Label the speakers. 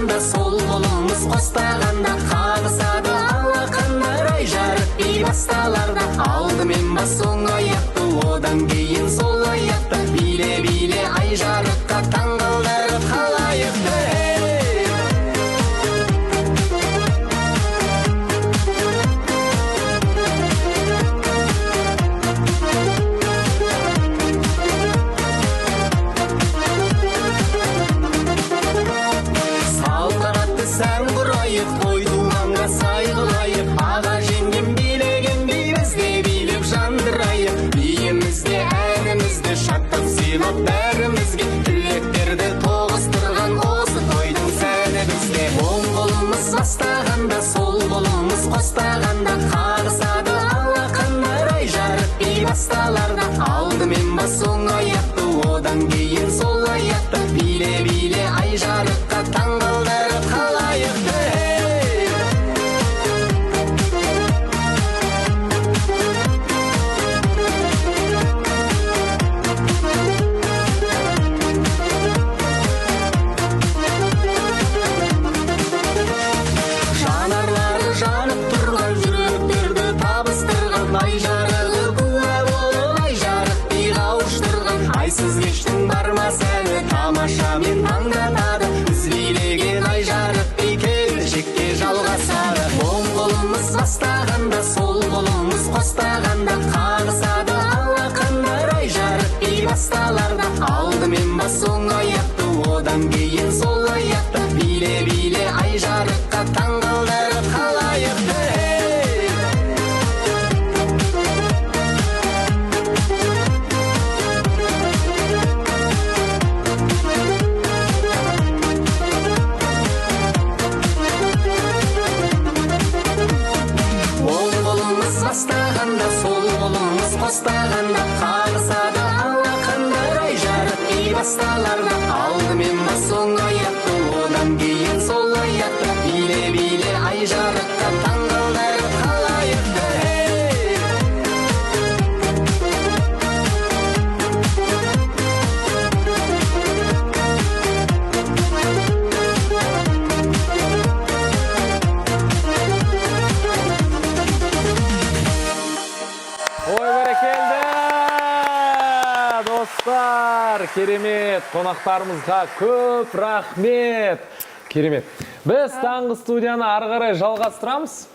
Speaker 1: бастағанда, сол қолымыз қостағанда, қағысады алақандар, ай жарық би басталарда. Алдымен бас оң аяқты, одан кейін сол аяқты, биле-биле ай жарыққа таңғалдырып халайықты. Салтанатты сән құрайық, той думанға сай қылайық, аға жеңгем билеген би бізде билеп жандырайық. Биімізде әнімізді шаттап сыйлап бәрімізге, тілектерді тоғыстырған осы тойдың сәні бізде. Оң қолымыз бастағанда, сол қолымыз қостағанда, қағысады алақандар, ай жарық би басталарда. Алдымен бас оң аяқты, одан кейін сол аяқты, биле-биле ай жарыққа таңғалдырып халайықты. Жанарлары жанып тұрған, жүректерді табыстырған, ай жарығы куә болып, ай жарық би қауыштырған. Айсыз кештің барма сәні, тамашамен аңдатады, біз билеген ай жарық би келешекке жалғасады. Оң қолымыз бастағанда, сол қолымыз қостағанда, қағысады алақандар, ай жарық би басталарда. Алдымен бас оң аяқты, одан кейін сол аяқты, биле-биле ай жарыққа таңғалдырып халайықты. Оң қолымыз бастағанда, сол қолымыз қостағанда, қағысады алақандар, ай жарық би басталарда. Алдымен бас оң аяқты, одан кейін сол аяқты, биле-биле ай жарыққа таңғалдырып халайықты.
Speaker 2: Ой, бәрекелді! Достар, керемет! Қонақтарымызға көп рахмет! Керемет! Біз таңғы студияны ары қарай жалғастырамыз.